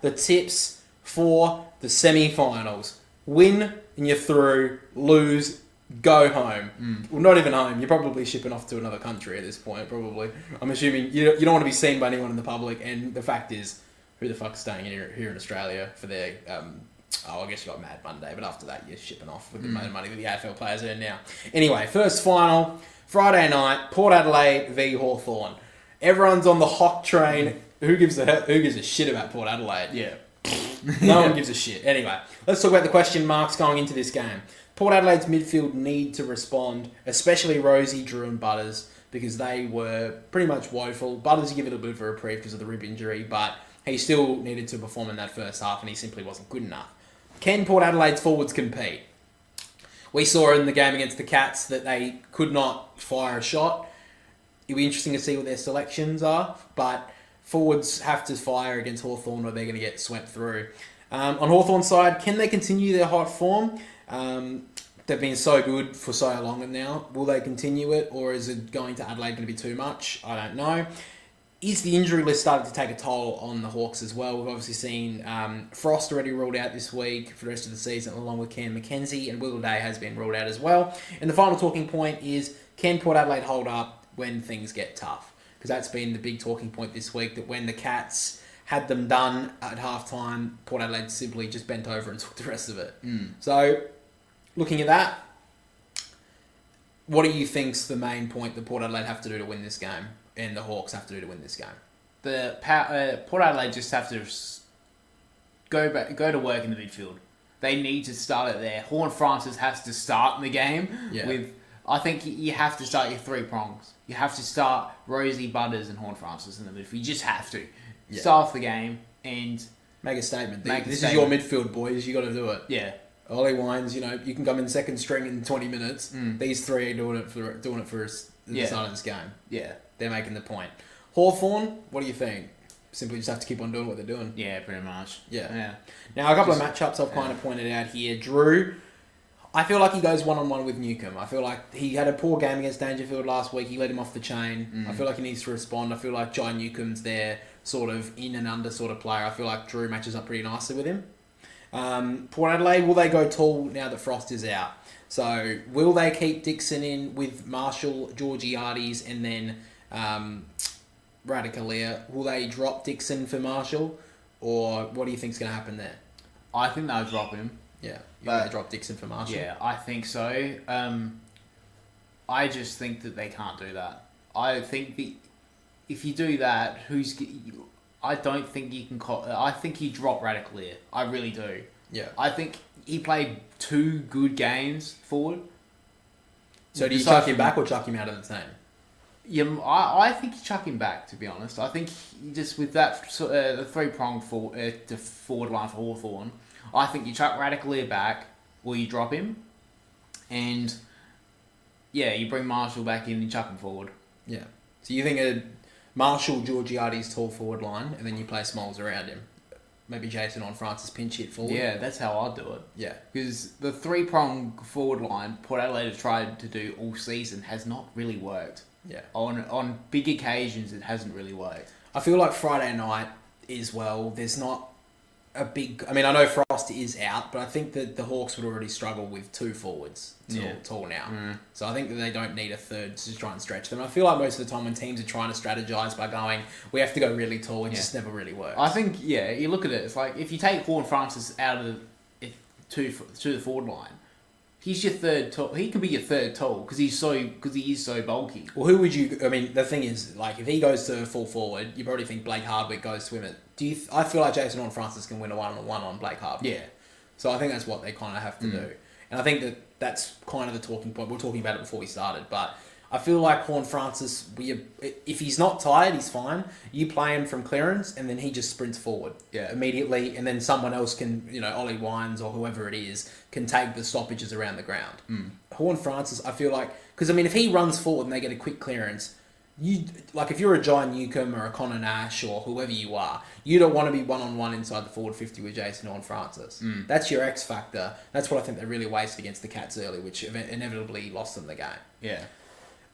The tips for the semi-finals. Win and you're through. Lose, go home. Well, not even home. You're probably shipping off to another country at this point, probably. I'm assuming you don't want to be seen by anyone in the public. And the fact is, who the fuck's staying here in Australia for their... I guess you got Mad Monday, but after that, you're shipping off with the amount of money that the AFL players earn now. Anyway, first final, Friday night, Port Adelaide v Hawthorn. Everyone's on the Hock train. Who gives a shit about Port Adelaide? Yeah. No one gives a shit. Anyway, let's talk about the question marks going into this game. Port Adelaide's midfield need to respond, especially Rosie, Drew and Butters, because they were pretty much woeful. Butters, you give it a bit of a reprieve because of the rib injury, but he still needed to perform in that first half and he simply wasn't good enough. Can Port Adelaide's forwards compete? We saw in the game against the Cats that they could not fire a shot. It'll be interesting to see what their selections are, but forwards have to fire against Hawthorn or they're going to get swept through. On Hawthorn's side, can they continue their hot form? They've been so good for so long now. Will they continue it, or is it going to Adelaide going to be too much? I don't know. Is the injury list starting to take a toll on the Hawks as well? We've obviously seen Frost already ruled out this week for the rest of the season, along with Cam McKenzie, and Will Day has been ruled out as well. And the final talking point is, can Port Adelaide hold up when things get tough? Because that's been the big talking point this week, that when the Cats had them done at halftime, Port Adelaide simply just bent over and took the rest of it. So, looking at that, what do you think's the main point that Port Adelaide have to do to win this game, and the Hawks have to do to win this game? Port Adelaide just have to go to work in the midfield. They need to start it there. Horne-Francis has to start in the game with... I think you have to start your three prongs. You have to start Rosie, Butters and Horne-Francis in the midfield. You just have to. Start off the game and... Make a statement. This is your midfield, boys. You got to do it. Yeah. Ollie Wines, you can come in second string in 20 minutes. These three are doing it for the start of this game. Yeah. They're making the point. Hawthorn, what do you think? Simply just have to keep on doing what they're doing. Yeah, pretty much. Yeah. Now, a couple of matchups I've kind of pointed out here. Drew, I feel like he goes one-on-one with Newcombe. I feel like he had a poor game against Dangerfield last week. He let him off the chain. I feel like he needs to respond. I feel like Jai Newcombe's their sort of in and under sort of player. I feel like Drew matches up pretty nicely with him. Port Adelaide, will they go tall now that Frost is out? So, will they keep Dixon in with Marshall, Georgiades, and then Radicalier? Will they drop Dixon for Marshall? Or what do you think's going to happen there? I think they'll drop him. Yeah, but they drop Dixon for Marshall. Yeah, I think so. I just think that they can't do that. I think if you do that, I don't think you can I think you drop Radicalier. I really do. Yeah. I think he played 2 good games forward. So do you chuck him back or chuck him out of the team? Yeah, I think you chuck him back, to be honest. I think just with that the three-pronged forward line for Hawthorn, I think you chuck Radicalier back, or you drop him, and you bring Marshall back in and chuck him forward. Yeah. So you think a Marshall, Georgiades tall forward line, and then you play Smalls around him. Maybe Jason on Francis pinch hit forward. Yeah, that's how I'd do it. Yeah. Because the three-prong forward line Port Adelaide have tried to do all season has not really worked. Yeah. On big occasions, it hasn't really worked. I feel like Friday night as well, there's not a big... I mean, I know Frost is out, but I think that the Hawks would already struggle with 2 forwards tall now. So I think that they don't need a third to try and stretch them. I feel like most of the time when teams are trying to strategize by going, we have to go really tall, it just never really works. I think, you look at it, it's like if you take Horne-Francis out of to the forward line, he's your third tall. He could be your third tall because he is so bulky. Well, who would you... I mean, the thing is, like, if he goes to full forward, you probably think Blake Hardwick goes to him at... I feel like Jason Horne-Francis can win a one-on-one on Blake Hardwick. Yeah. So I think that's what they kind of have to do. And I think that's kind of the talking point. We were talking about it before we started, but I feel like Horne-Francis, if he's not tired, he's fine. You play him from clearance, and then he just sprints forward immediately, and then someone else can, Ollie Wines or whoever it is, can take the stoppages around the ground. Horne-Francis, I feel like... Because, I mean, if he runs forward and they get a quick clearance... if you're a Jai Newcombe or a Connor Nash or whoever you are, you don't want to be one-on-one inside the forward 50 with Jason Horne-Francis. That's your X factor. That's what I think they really wasted against the Cats early, which inevitably lost them the game. Yeah.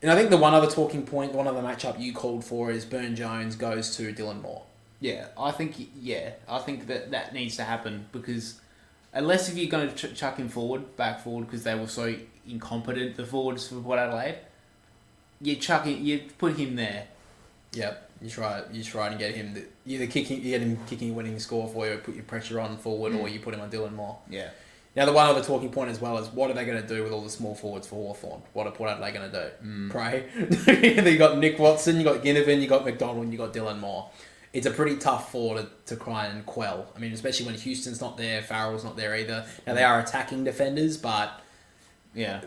And I think the one other talking point, one other matchup you called for is Burn Jones goes to Dylan Moore. Yeah, I think that needs to happen because unless if you're going to chuck him back forward because they were so incompetent, the forwards for Port Adelaide, you put him there. Yep, you try and get him you get him kicking a winning score for you, or put your pressure on forward, or you put him on Dylan Moore. Yeah. Now, the one other talking point as well is what are they going to do with all the small forwards for Hawthorn? What are Port Adelaide going to do? Pray. You got Nick Watson, you got Ginnivan, you got McDonald, and you got Dylan Moore. It's a pretty tough four to try and quell. I mean, especially when Houston's not there, Farrell's not there either. Now, they are attacking defenders, but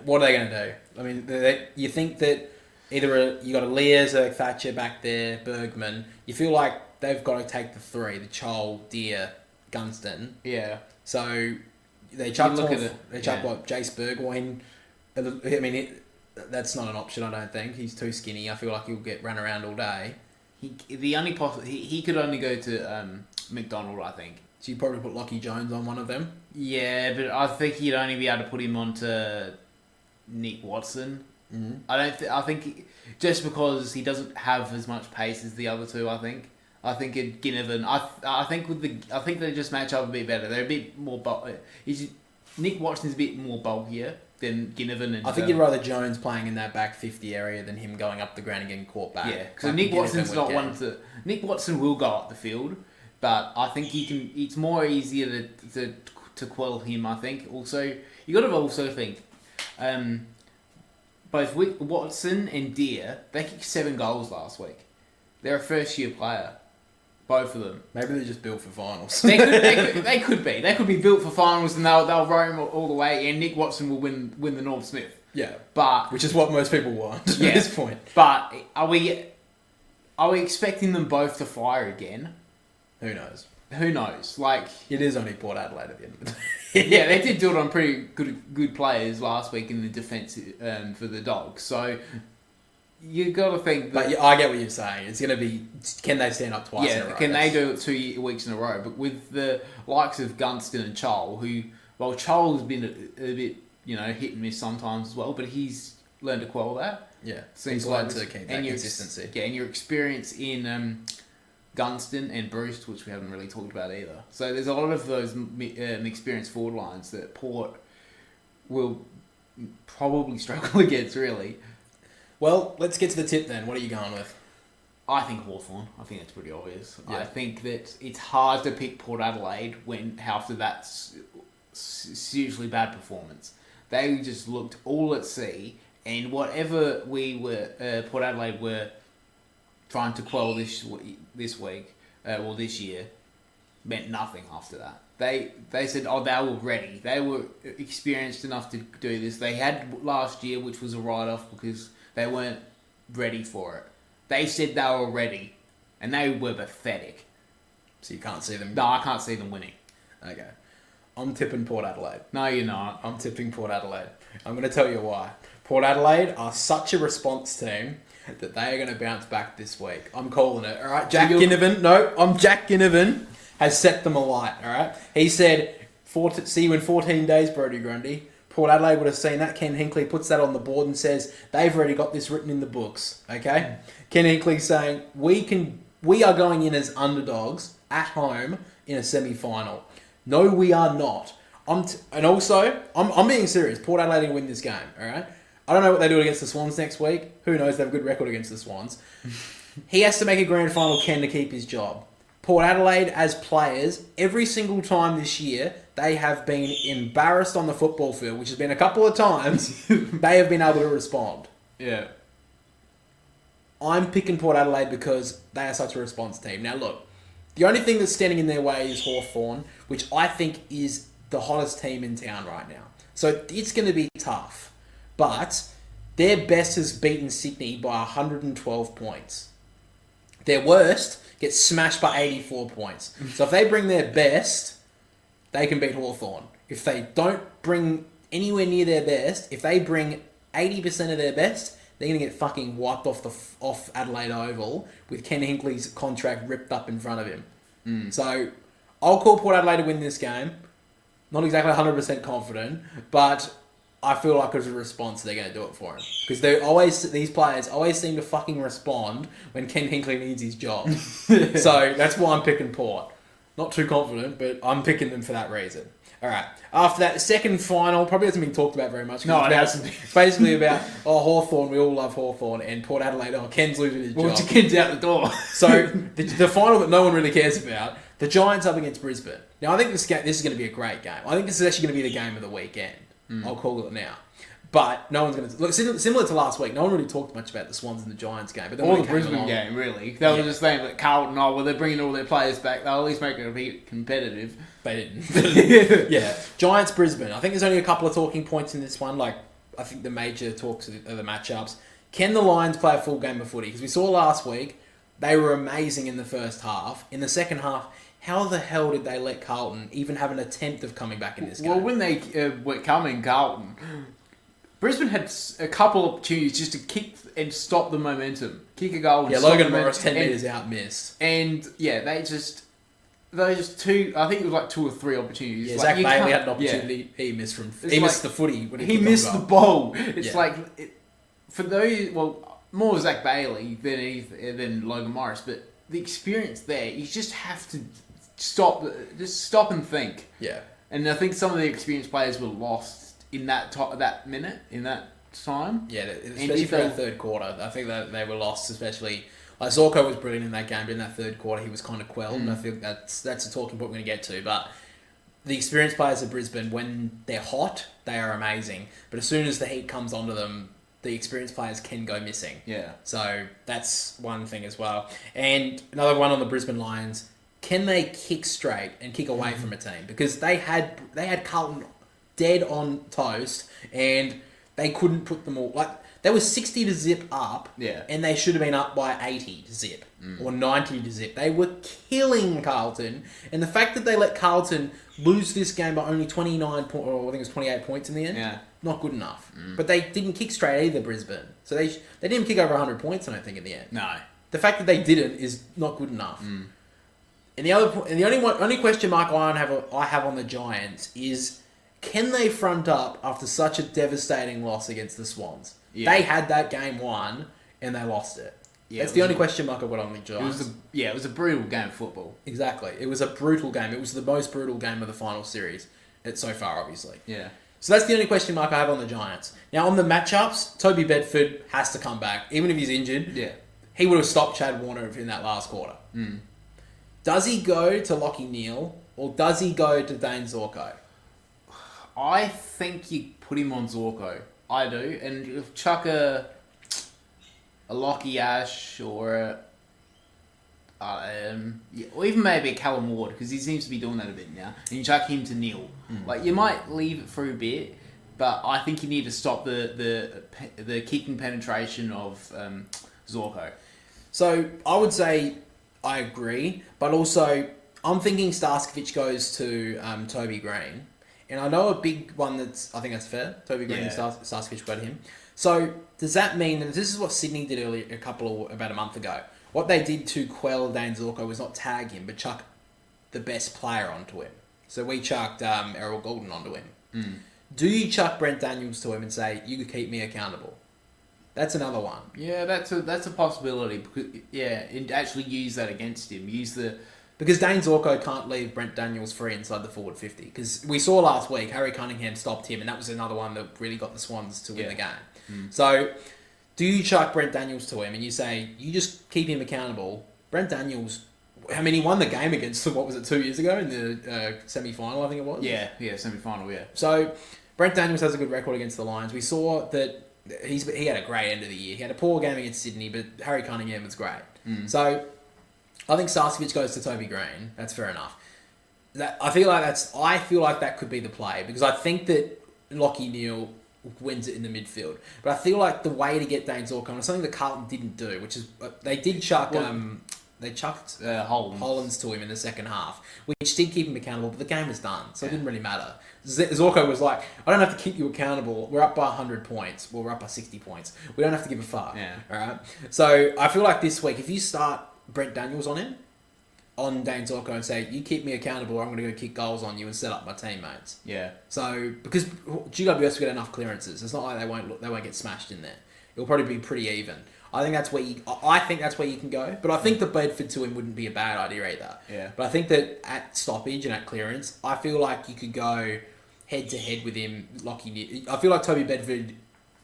what are they going to do? I mean, you think that either you got a Lears, a Thatcher back there, Bergman. You feel like they've got to take the three, the Chol, Deer, Gunston. Yeah. So they chuck Jace Burgoyne. I mean, that's not an option, I don't think. He's too skinny. I feel like he'll get run around all day. He could only go to McDonald, I think. So you'd probably put Lockie Jones on one of them? Yeah, but I think you'd only be able to put him onto Nick Watson. Mm-hmm. I think just because he doesn't have as much pace as the other two. I think at Ginnivan. I think they just match up a bit better. They're a bit more Nick Watson's a bit more bulkier than Ginnivan. And I think you'd rather Jones playing in that back 50 area than him going up the ground and getting caught back. Yeah, so Nick Watson's not one to. Nick Watson will go up the field, but I think he can. It's more easier to quell him. I think. Also, you got to also think. Both Watson and Deer, they kicked 7 goals last week. They're a first-year player, both of them. Maybe they're just built for finals. They could be. They could be built for finals, and they'll roam all the way. And Nick Watson will win the Norm Smith. Yeah, but which is what most people want at this point. But are we expecting them both to fire again? Who knows? Who knows? Like it is only Port Adelaide at the end of the day. Yeah, they did do it on pretty good players last week in the defence for the Dogs. So you got to think. But I get what you're saying. It's going to be, can they stand up twice in a row? Can they do it 2 weeks in a row? But with the likes of Gunston and Chol, Chol's been a bit hit and miss sometimes as well, but he's learned to quell that. Yeah, seems learned to keep that consistency. Yeah, and your experience in Gunston and Bruce, which we haven't really talked about either. So there's a lot of those experienced forward lines that Port will probably struggle against, really. Well, let's get to the tip then. What are you going with? I think Hawthorn. I think that's pretty obvious. Yeah. I think that it's hard to pick Port Adelaide after that seriously bad performance. They just looked all at sea, and whatever Port Adelaide were trying to quell this week, or this year, meant nothing after that. They said, they were ready. They were experienced enough to do this. They had last year, which was a write-off because they weren't ready for it. They said they were ready, and they were pathetic. So you can't see them? No, I can't see them winning. Okay. I'm tipping Port Adelaide. No, you're not. I'm tipping Port Adelaide. I'm going to tell you why. Port Adelaide are such a response team that they are going to bounce back this week. I'm calling it. All right, Jack Ginnivan has set them alight. All right, he said, "See you in 14 days, Brodie Grundy." Port Adelaide would have seen that. Ken Hinkley puts that on the board and says they've already got this written in the books. Okay, Ken Hinkley saying we are going in as underdogs at home in a semi-final. No, we are not. I'm being serious. Port Adelaide will win this game. All right. I don't know what they do against the Swans next week. Who knows? They have a good record against the Swans. He has to make a grand final, Ken, to keep his job. Port Adelaide, as players, every single time this year, they have been embarrassed on the football field, which has been a couple of times. They have been able to respond. Yeah. I'm picking Port Adelaide because they are such a response team. Now, look, the only thing that's standing in their way is Hawthorn, which I think is the hottest team in town right now. So it's going to be tough. But their best has beaten Sydney by 112 points. Their worst gets smashed by 84 points. So if they bring their best, they can beat Hawthorn. If they don't bring anywhere near their best, if they bring 80% of their best, they're going to get fucking wiped off Adelaide Oval with Ken Hinkley's contract ripped up in front of him. So I'll call Port Adelaide to win this game. Not exactly 100% confident, but I feel like as a response, they're going to do it for him. Because these players always seem to fucking respond when Ken Hinkley needs his job. So that's why I'm picking Port. Not too confident, but I'm picking them for that reason. All right. After that, the second final probably hasn't been talked about very much. No, it hasn't. It's basically about, Hawthorn, we all love Hawthorn, and Port Adelaide, Ken's losing his job. Ken's out the door. So the final that no one really cares about, the Giants up against Brisbane. Now, I think this is going to be a great game. I think this is actually going to be the game of the weekend. I'll call it now. But no one's going to... Look, similar to last week, no one really talked much about the Swans and the Giants game. But then or the Brisbane game, really. They were just saying that Carlton, they're bringing all their players back. They'll at least make it a bit competitive. They didn't. Yeah. Giants, Brisbane. I think there's only a couple of talking points in this one. Like, I think the major talks are the matchups. Can the Lions play a full game of footy? Because we saw last week, they were amazing in the first half. In the second half, how the hell did they let Carlton even have an attempt of coming back in this game? Well, when they were coming, Carlton... Brisbane had a couple of opportunities just to kick and stop the momentum. Kick a goal and stop Logan Morris 10 metres out missed. And, those two, I think it was like 2 or 3 opportunities. Yeah, Zach Bailey had an opportunity. Yeah. He missed missed the footy. When he missed the ball. It's for those, more Zach Bailey than Logan Morris, but the experience there, you just have to stop and think. Yeah. And I think some of the experienced players were lost in that minute, in that time. Yeah, especially for the third quarter. I think that they were lost, especially... Zorko was brilliant in that game, but in that third quarter he was kind of quelled, and I think that's a talking point we're going to get to. But the experienced players of Brisbane, when they're hot, they are amazing. But as soon as the heat comes onto them, the experienced players can go missing. Yeah. So that's one thing as well. And another one on the Brisbane Lions, can they kick straight and kick away from a team? Because they had Carlton dead on toast, and they couldn't put them all... They were 60 to zip up, and they should have been up by 80 to zip, or 90 to zip. They were killing Carlton, and the fact that they let Carlton lose this game by only 29 points, or I think it was 28 points in the end, not good enough. But they didn't kick straight either, Brisbane. So they didn't kick over 100 points, I don't think, in the end. No. The fact that they didn't is not good enough. And the only question mark I have on the Giants is... Can they front up after such a devastating loss against the Swans? Yeah. They had that game won, and they lost it. Yeah, that's the only question mark I've got on the Giants. It was a brutal game of football. Exactly. It was a brutal game. It was the most brutal game of the final series so far, obviously. Yeah. So that's the only question mark I have on the Giants. Now, on the matchups, Toby Bedford has to come back. Even if he's injured, he would have stopped Chad Warner in that last quarter. Does he go to Lockie Neal, or does he go to Dane Zorko? I think you put him on Zorko. I do. And chuck a Lockie Ash or or even maybe a Callum Ward, because he seems to be doing that a bit now. And you chuck him to Neil. You might leave it for a bit, but I think you need to stop the kicking penetration of Zorko. So I would say I agree, but also I'm thinking Starskovich goes to Toby Green. And I know a big one I think that's fair. Toby Green and Starskovich go to him. So does that mean, and this is what Sydney did earlier, about a month ago, what they did to quell Dane Zorko was not tag him, but chuck the best player onto him. So we chucked Errol Goulden onto him. Do you chuck Brent Daniels to him and say, you could keep me accountable? That's another one. Yeah, that's a possibility. And actually use that against him. Because Dane Zorko can't leave Brent Daniels free inside the forward 50. Because we saw last week, Harry Cunningham stopped him, and that was another one that really got the Swans to win the game. So, do you chuck Brent Daniels to him and you say, you just keep him accountable? Brent Daniels, he won the game against them, 2 years ago in the semi-final, I think it was? Yeah, semi-final, yeah. So, Brent Daniels has a good record against the Lions. We saw that he had a great end of the year. He had a poor game against Sydney, but Harry Cunningham was great. So... I think Starskovich goes to Toby Green. That's fair enough. I feel like that could be the play, because I think that Lockie Neal wins it in the midfield. But I feel like the way to get Dane Zorko on is something that Carlton didn't do, which is they did chuck they chucked Hollands to him in the second half, which did keep him accountable, but the game was done, so it didn't really matter. Zorko was like, I don't have to keep you accountable. We're up by 100 points. Well, we're up by 60 points. We don't have to give a fuck. Yeah. All right. So I feel like this week, if you start Brent Daniels on him, on Dane Zorko and say, you keep me accountable or I'm going to go kick goals on you and set up my teammates. Yeah. So, because GWS will get enough clearances, it's not like they won't get smashed in there. It'll probably be pretty even. I think that's where you can go. But I think the Bedford to him wouldn't be a bad idea either. Yeah. But I think that at stoppage and at clearance, I feel like you could go head to head with him. I feel like Toby Bedford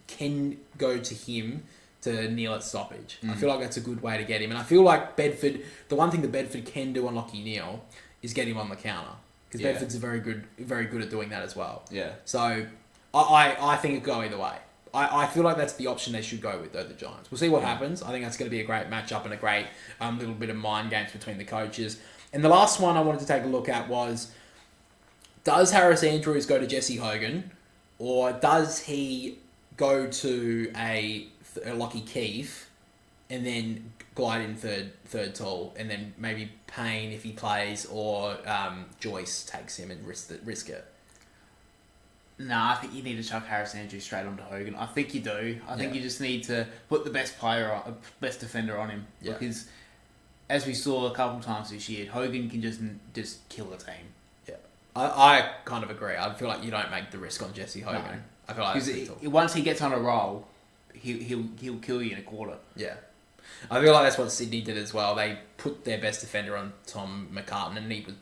can go to him to kneel at stoppage. I feel like that's a good way to get him. And I feel like Bedford, the one thing that Bedford can do on Lockie Neal is get him on the counter. Because Bedford's very good at doing that as well. Yeah. So I think it could go either way. I feel like that's the option they should go with, though, the Giants. We'll see what happens. I think that's going to be a great matchup and a great little bit of mind games between the coaches. And the last one I wanted to take a look at was, does Harris Andrews go to Jesse Hogan, or does he go to a Lockie Keefe and then glide in third tall, and then maybe Payne if he plays, or Joyce takes him and risk it? Nah, I think you need to chuck Harris Andrews straight onto Hogan. I think you do. I think you just need to put the best best defender on him. Yeah. Because, as we saw a couple times this year, Hogan can just kill a team. Yeah, I kind of agree. I feel like you don't make the risk on Jesse Hogan. No. I feel like because once he gets on a roll, he'll kill you in a quarter. Yeah. I feel like that's what Sydney did as well. They put their best defender on Tom McCartan, and he was.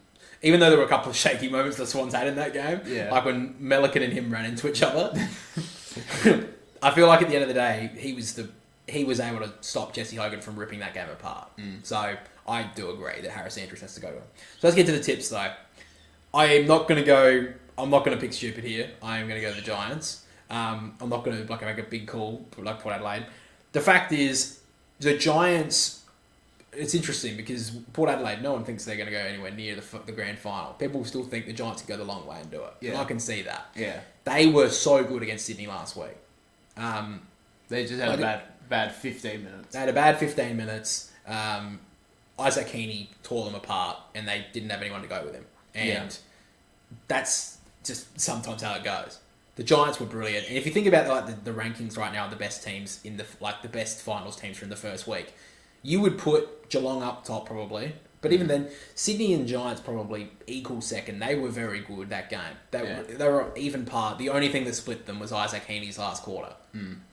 Even though there were a couple of shaky moments the Swans had in that game, like when Melican and him ran into each other, I feel like at the end of the day, he was able to stop Jesse Hogan from ripping that game apart. So I do agree that Harris Andrews has to go to him. So let's get to the tips though. I'm not going to pick stupid here. I am going to go to the Giants. I'm not going to make a big call like Port Adelaide. The fact is, the Giants. It's interesting because Port Adelaide, no one thinks they're going to go anywhere near the grand final. People still think the Giants can go the long way and do it. Yeah. And I can see that. Yeah. They were so good against Sydney last week. They just had a bad 15 minutes. They had a bad 15 minutes. Isaac Heaney tore them apart and they didn't have anyone to go with him. And that's just sometimes how it goes. The Giants were brilliant. And if you think about the rankings right now, the best teams in the best finals teams from the first week, you would put Geelong up top probably. But even then, Sydney and Giants probably equal second. They were very good that game. They were even par. The only thing that split them was Isaac Heaney's last quarter.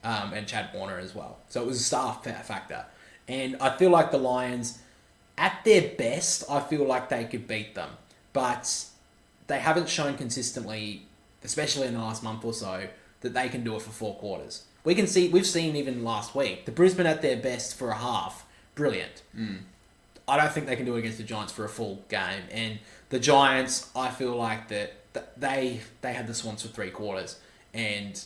And Chad Warner as well. So it was a star factor. And I feel like the Lions, at their best, I feel like they could beat them. But they haven't shown consistently, especially in the last month or so, that they can do it for 4 quarters. We've seen even last week, the Brisbane at their best for a half, brilliant. I don't think they can do it against the Giants for a full game. And the Giants, I feel like that they had the Swans for 3 quarters, and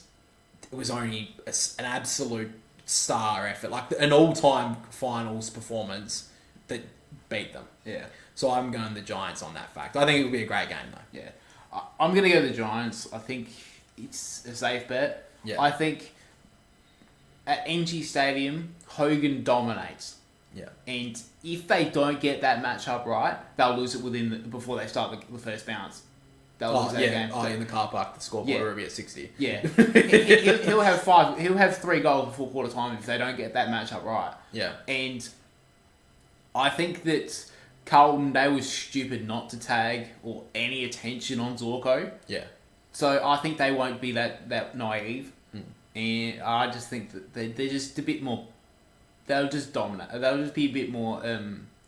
it was only an absolute star effort, like an all-time finals performance that beat them. Yeah. So I'm going the Giants on that fact. I think it will be a great game though. Yeah. I'm going to go the Giants. I think it's a safe bet. Yeah. I think at NG Stadium, Hogan dominates. Yeah. And if they don't get that matchup right, they'll lose it before they start the first bounce. They'll lose that game. In the car park, the scoreboard will be at 60. Yeah. He'll have 5. He'll have 3 goals before quarter time if they don't get that matchup right. Yeah. And I think that Carlton, they were stupid not to tag or any attention on Zorko. Yeah. So I think they won't be that naive. And I just think that they're just a bit more. They'll just dominate. They'll just be a bit more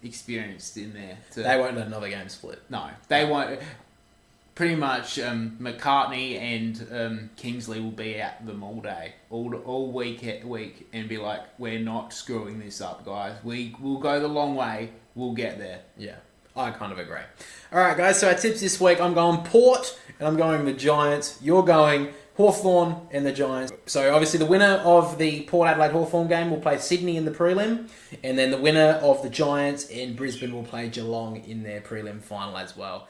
experienced in there. They won't let another game split. No, they won't. Pretty much, McCartney and Kingsley will be at them all day, all week, and be like, "We're not screwing this up, guys. We'll go the long way. We'll get there." Yeah, I kind of agree. All right, guys. So our tips this week: I'm going Port, and I'm going the Giants. You're going Hawthorn and the Giants. So obviously the winner of the Port Adelaide Hawthorn game will play Sydney in the prelim, and then the winner of the Giants and Brisbane will play Geelong in their prelim final as well.